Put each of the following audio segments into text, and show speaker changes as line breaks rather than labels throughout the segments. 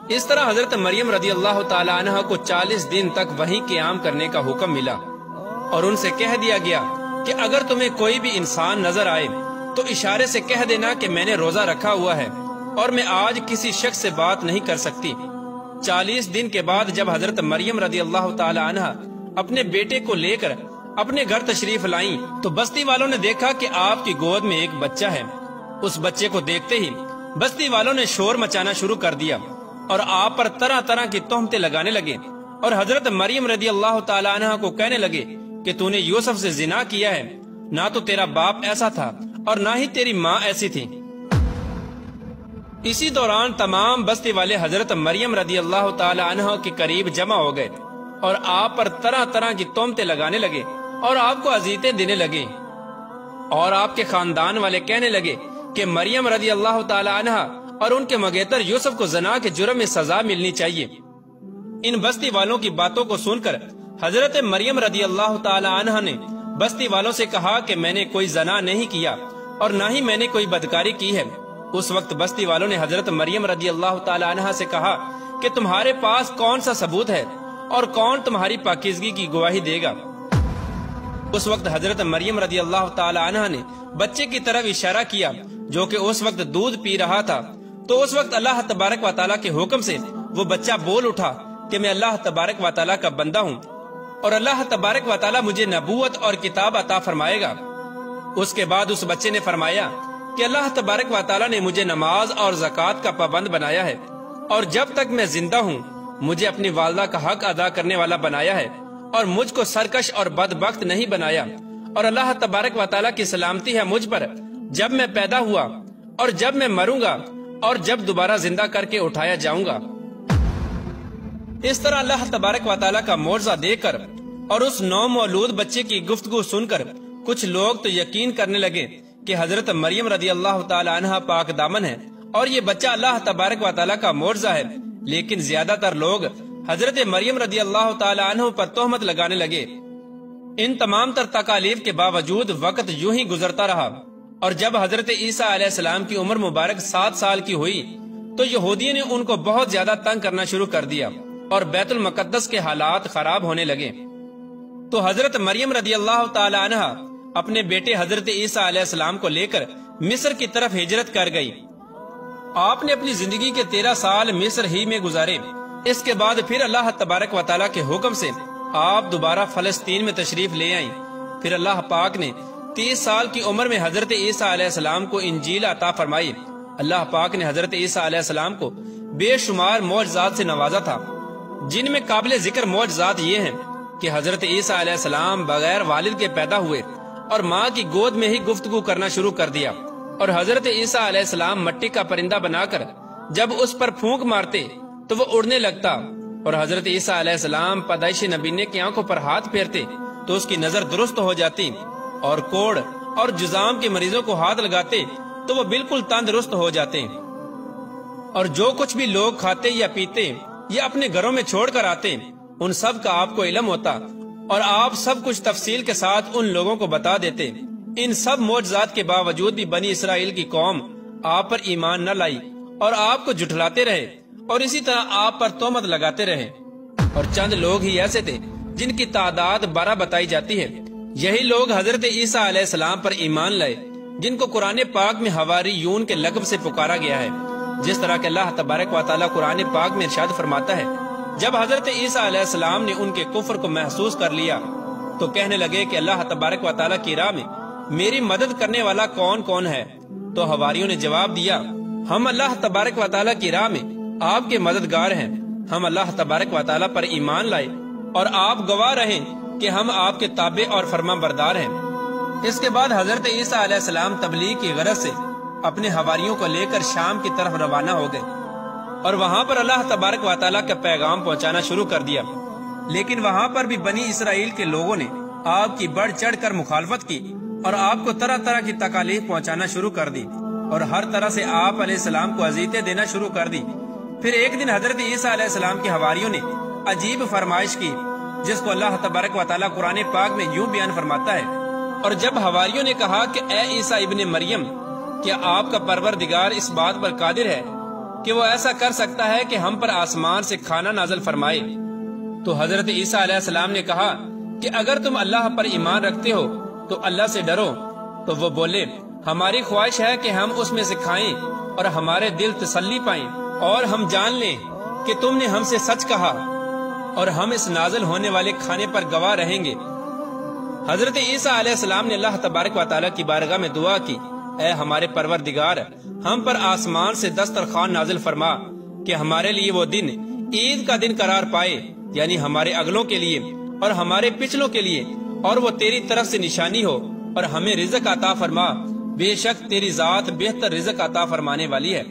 اس طرح حضرت مریم رضی اللہ تعالی عنہ کو 40 دن تک وحی قیام کرنے کا حکم ملا، اور ان سے کہہ دیا گیا کہ اگر تمہیں کوئی بھی انسان نظر آئے تو اشارے سے کہہ دینا کہ میں نے روزہ رکھا ہوا ہے اور میں آج کسی شخص سے بات نہیں کر سکتی۔ 40 دن کے بعد جب حضرت مریم رضی اللہ تعالی عنہ اپنے بیٹے کو لے کر اپنے گھر تشریف لائیں تو بستی والوں نے دیکھا کہ آپ کی گود میں ایک بچہ ہے۔ اس بچے کو دیکھتے ہی بستی والوں نے شور مچانا شروع کر دیا اور آپ پر طرح طرح کی تہمتیں لگانے لگے، اور حضرت مریم رضی اللہ تعالی عنہ کو کہنے لگے کہ تو نے یوسف سے زنا کیا ہے، نہ تو تیرا باپ ایسا تھا اور نہ ہی تیری ماں ایسی تھی۔ اسی دوران تمام بستی والے حضرت مریم رضی اللہ تعالی عنہ کے قریب جمع ہو گئے اور آپ پر طرح طرح کی تہمتیں لگانے لگے اور آپ کو اذیتیں دینے لگے، اور آپ کے خاندان والے کہنے لگے کہ مریم رضی اللہ تعالی عنہ اور ان کے مگیتر یوسف کو زنا کے جرم میں سزا ملنی چاہیے۔ ان بستی والوں کی باتوں کو سن کر حضرت مریم رضی اللہ تعالی عنہ نے بستی والوں سے کہا کہ میں نے کوئی زنا نہیں کیا اور نہ ہی میں نے کوئی بدکاری کی ہے۔ اس وقت بستی والوں نے حضرت مریم رضی اللہ تعالی عنہ سے کہا کہ تمہارے پاس کون سا ثبوت ہے اور کون تمہاری پاکیزگی کی گواہی دے گا؟ اس وقت حضرت مریم رضی اللہ تعالی عنہ نے بچے کی طرف اشارہ کیا جو کہ اس وقت دودھ پی رہا تھا، تو اس وقت اللہ تبارک و تعالیٰ کے حکم سے وہ بچہ بول اٹھا کہ میں اللہ تبارک و تعالیٰ کا بندہ ہوں اور اللہ تبارک و تعالیٰ مجھے نبوت اور کتاب عطا فرمائے گا۔ اس کے بعد اس بچے نے فرمایا کہ اللہ تبارک و تعالیٰ نے مجھے نماز اور زکوٰۃ کا پابند بنایا ہے، اور جب تک میں زندہ ہوں مجھے اپنی والدہ کا حق ادا کرنے والا بنایا ہے، اور مجھ کو سرکش اور بدبخت نہیں بنایا، اور اللہ تبارک و تعالیٰ کی سلامتی ہے مجھ پر جب میں پیدا ہوا اور جب میں مروں گا اور جب دوبارہ زندہ کر کے اٹھایا جاؤں گا۔ اس طرح اللہ تبارک و تعالیٰ کا معجزہ دیکھ کر اور اس نو مولود بچے کی گفتگو سن کر کچھ لوگ تو یقین کرنے لگے کہ حضرت مریم رضی اللہ تعالی عنہ پاک دامن ہے اور یہ بچہ اللہ تبارک و تعالیٰ کا معجزہ ہے، لیکن زیادہ تر لوگ حضرت مریم رضی اللہ تعالی عنہ پر تہمت لگانے لگے۔ ان تمام تر تکالیف کے باوجود وقت یوں ہی گزرتا رہا، اور جب حضرت عیسیٰ علیہ السلام کی عمر مبارک 7 سال کی ہوئی تو یہودیوں نے ان کو بہت زیادہ تنگ کرنا شروع کر دیا اور بیت المقدس کے حالات خراب ہونے لگے۔ تو حضرت مریم رضی اللہ تعالی عنہ اپنے بیٹے حضرت عیسیٰ علیہ السلام کو لے کر مصر کی طرف ہجرت کر گئی۔ آپ نے اپنی زندگی کے 13 سال مصر ہی میں گزارے۔ اس کے بعد پھر اللہ تبارک و تعالیٰ کے حکم سے آپ دوبارہ فلسطین میں تشریف لے آئیں۔ پھر اللہ پاک نے 30 سال کی عمر میں حضرت عیسیٰ علیہ السلام کو انجیل عطا فرمائی۔ اللہ پاک نے حضرت عیسیٰ علیہ السلام کو بے شمار معجزات سے نوازا تھا، جن میں قابل ذکر معجزات یہ ہیں کہ حضرت عیسیٰ علیہ السلام بغیر والد کے پیدا ہوئے اور ماں کی گود میں ہی گفتگو کرنا شروع کر دیا، اور حضرت عیسیٰ علیہ السلام مٹی کا پرندہ بنا کر جب اس پر پھونک مارتے تو وہ اڑنے لگتا، اور حضرت عیسیٰ علیہ السلام پیدائشی نبینے کی آنکھوں پر ہاتھ پھیرتے تو اس کی نظر درست ہو جاتی، اور کوڑ اور جزام کے مریضوں کو ہاتھ لگاتے تو وہ بالکل تندرست ہو جاتے، اور جو کچھ بھی لوگ کھاتے یا پیتے یا اپنے گھروں میں چھوڑ کر آتے ان سب کا آپ کو علم ہوتا، اور آپ سب کچھ تفصیل کے ساتھ ان لوگوں کو بتا دیتے۔ ان سب معجزات کے باوجود بھی بنی اسرائیل کی قوم آپ پر ایمان نہ لائی اور آپ کو جھٹلاتے رہے، اور اسی طرح آپ پر تہمت لگاتے رہے، اور چند لوگ ہی ایسے تھے جن کی تعداد 12 بتائی جاتی ہے۔ یہی لوگ حضرت عیسیٰ علیہ السلام پر ایمان لائے، جن کو قرآن پاک میں حواریون کے لقب سے پکارا گیا ہے، جس طرح کہ اللہ تبارک و تعالیٰ قرآن پاک میں ارشاد فرماتا ہے، جب حضرت عیسیٰ علیہ السلام نے ان کے کفر کو محسوس کر لیا تو کہنے لگے کہ اللہ تبارک و تعالیٰ کی راہ میں میری مدد کرنے والا کون کون ہے؟ تو حواریوں نے جواب دیا، ہم اللہ تبارک و تعالیٰ کی راہ میں آپ کے مددگار ہیں، ہم اللہ تبارک و تعالیٰ پر ایمان لائے اور آپ گواہ رہیں کہ ہم آپ کے تابع اور فرما بردار ہیں۔ اس کے بعد حضرت عیسیٰ علیہ السلام تبلیغ کی غرض سے اپنے حواریوں کو لے کر شام کی طرف روانہ ہو گئے، اور وہاں پر اللہ تبارک و تعالیٰ کا پیغام پہنچانا شروع کر دیا، لیکن وہاں پر بھی بنی اسرائیل کے لوگوں نے آپ کی بڑھ چڑھ کر مخالفت کی اور آپ کو طرح طرح کی تکالیف پہنچانا شروع کر دی، اور ہر طرح سے آپ علیہ السلام کو اذیتیں دینا شروع کر دی۔ پھر ایک دن حضرت عیسیٰ علیہ السلام کے حواریوں نے عجیب فرمائش کی، جس کو اللہ تبارک و تعالیٰ قرآن پاک میں یوں بیان فرماتا ہے، اور جب حواریوں نے کہا کہ اے عیسیٰ ابن مریم، کیا آپ کا پروردگار اس بات پر قادر ہے کہ وہ ایسا کر سکتا ہے کہ ہم پر آسمان سے کھانا نازل فرمائے؟ تو حضرت عیسیٰ علیہ السلام نے کہا کہ اگر تم اللہ پر ایمان رکھتے ہو تو اللہ سے ڈرو۔ تو وہ بولے ہماری خواہش ہے کہ ہم اس میں سے کھائیں اور ہمارے دل تسلی پائیں اور ہم جان لیں کہ تم نے ہم سے سچ کہا اور ہم اس نازل ہونے والے کھانے پر گواہ رہیں گے۔ حضرت عیسیٰ علیہ السلام نے اللہ تبارک و تعالیٰ کی بارگاہ میں دعا کی، اے ہمارے پروردگار، ہم پر آسمان سے دسترخوان نازل فرما کہ ہمارے لیے وہ دن عید کا دن قرار پائے، یعنی ہمارے اگلوں کے لیے اور ہمارے پچھلوں کے لیے، اور وہ تیری طرف سے نشانی ہو، اور ہمیں رزق عطا فرما، بے شک تیری ذات بہتر رزق عطا فرمانے والی ہے۔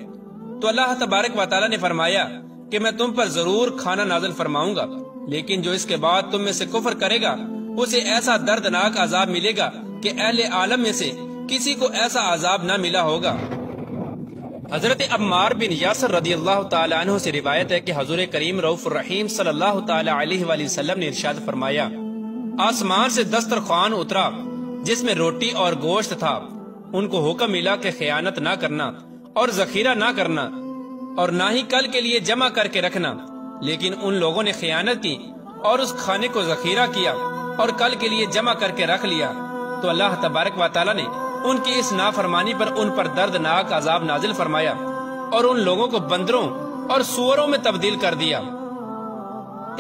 تو اللہ تبارک و تعالیٰ نے فرمایا کہ میں تم پر ضرور کھانا نازل فرماؤں گا، لیکن جو اس کے بعد تم میں سے کفر کرے گا اسے ایسا دردناک عذاب ملے گا کہ اہل عالم میں سے کسی کو ایسا عذاب نہ ملا ہوگا۔ حضرت عمار بن یاسر رضی اللہ تعالی عنہ سے روایت ہے کہ حضور کریم رؤوف الرحیم صلی اللہ تعالی علیہ وآلہ وسلم نے ارشاد فرمایا، آسمان سے دسترخوان اترا جس میں روٹی اور گوشت تھا، ان کو حکم ملا کہ خیانت نہ کرنا اور ذخیرہ نہ کرنا اور نہ ہی کل کے لیے جمع کر کے رکھنا، لیکن ان لوگوں نے خیانت کی اور اس کھانے کو ذخیرہ کیا اور کل کے لیے جمع کر کے رکھ لیا، تو اللہ تبارک و تعالیٰ نے ان کی اس نافرمانی پر ان پر دردناک عذاب نازل فرمایا اور ان لوگوں کو بندروں اور سوروں میں تبدیل کر دیا۔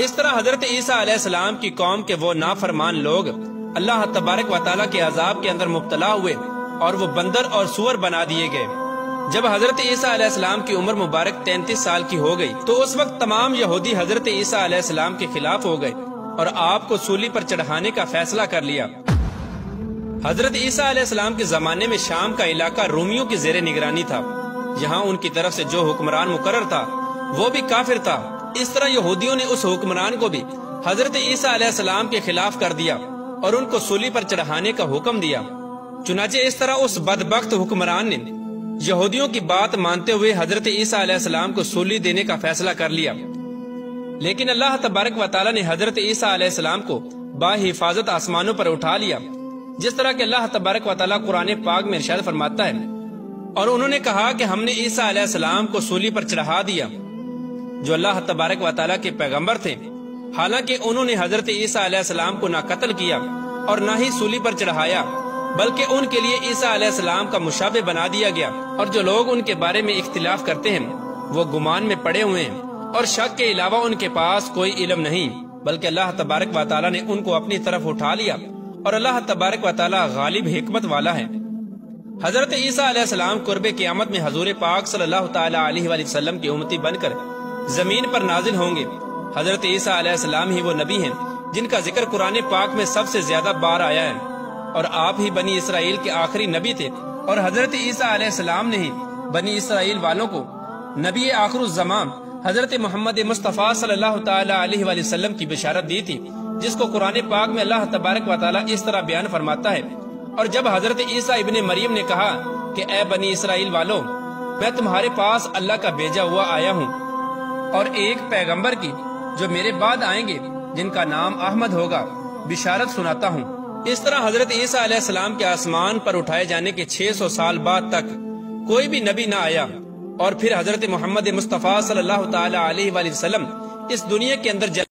اس طرح حضرت عیسیٰ علیہ السلام کی قوم کے وہ نافرمان لوگ اللہ تبارک و تعالیٰ کے عذاب کے اندر مبتلا ہوئے اور وہ بندر اور سور بنا دیے گئے۔ جب حضرت عیسیٰ علیہ السلام کی عمر مبارک 33 سال کی ہو گئی تو اس وقت تمام یہودی حضرت عیسیٰ علیہ السلام کے خلاف ہو گئے اور آپ کو سولی پر چڑھانے کا فیصلہ کر لیا۔ حضرت عیسیٰ علیہ السلام کے زمانے میں شام کا علاقہ رومیوں کی زیر نگرانی تھا، یہاں ان کی طرف سے جو حکمران مقرر تھا وہ بھی کافر تھا۔ اس طرح یہودیوں نے اس حکمران کو بھی حضرت عیسیٰ علیہ السلام کے خلاف کر دیا اور ان کو سولی پر چڑھانے کا حکم دیا۔ چنانچہ اس طرح اس بدبخت حکمران نے یہودیوں کی بات مانتے ہوئے حضرت عیسیٰ علیہ السلام کو سولی دینے کا فیصلہ کر لیا، لیکن اللہ تبارک و تعالیٰ نے حضرت عیسیٰ علیہ السلام کو باحفاظت آسمانوں پر اٹھا لیا، جس طرح کہ اللہ تبارک و تعالیٰ قرآن پاک میں ارشاد فرماتا ہے، اور انہوں نے کہا کہ ہم نے عیسیٰ علیہ السلام کو سولی پر چڑھا دیا، جو اللہ تبارک و تعالیٰ کے پیغمبر تھے، حالانکہ انہوں نے حضرت عیسیٰ علیہ السلام کو نہ قتل کیا اور نہ ہی سولی پر چڑھایا، بلکہ ان کے لیے عیسیٰ علیہ السلام کا مشابہ بنا دیا گیا، اور جو لوگ ان کے بارے میں اختلاف کرتے ہیں وہ گمان میں پڑے ہوئے ہیں اور شک کے علاوہ ان کے پاس کوئی علم نہیں، بلکہ اللہ تبارک و تعالیٰ نے ان کو اپنی طرف اٹھا لیا اور اللہ تبارک و تعالیٰ غالب حکمت والا ہے۔ حضرت عیسیٰ علیہ السلام قرب قیامت میں حضور پاک صلی اللہ تعالی علیہ وآلہ وسلم کی امتی بن کر زمین پر نازل ہوں گے۔ حضرت عیسیٰ علیہ السلام ہی وہ نبی ہیں جن کا ذکر قرآن پاک میں سب سے زیادہ بار آیا ہے، اور آپ ہی بنی اسرائیل کے آخری نبی تھے، اور حضرت عیسیٰ علیہ السلام نے ہی بنی اسرائیل والوں کو نبی آخر الزمان حضرت محمد مصطفیٰ صلی اللہ تعالی علیہ وآلہ وسلم کی بشارت دی تھی، جس کو قرآن پاک میں اللہ تبارک و تعالیٰ اس طرح بیان فرماتا ہے، اور جب حضرت عیسیٰ ابن مریم نے کہا کہ اے بنی اسرائیل والوں، میں تمہارے پاس اللہ کا بھیجا ہوا آیا ہوں اور ایک پیغمبر کی جو میرے بعد آئیں گے جن کا نام احمد ہوگا بشارت سناتا ہوں۔ اس طرح حضرت عیسیٰ علیہ السلام کے آسمان پر اٹھائے جانے کے 600 سال بعد تک کوئی بھی نبی نہ آیا، اور پھر حضرت محمد مصطفیٰ صلی اللہ تعالی علیہ وآلہ وسلم اس دنیا کے اندر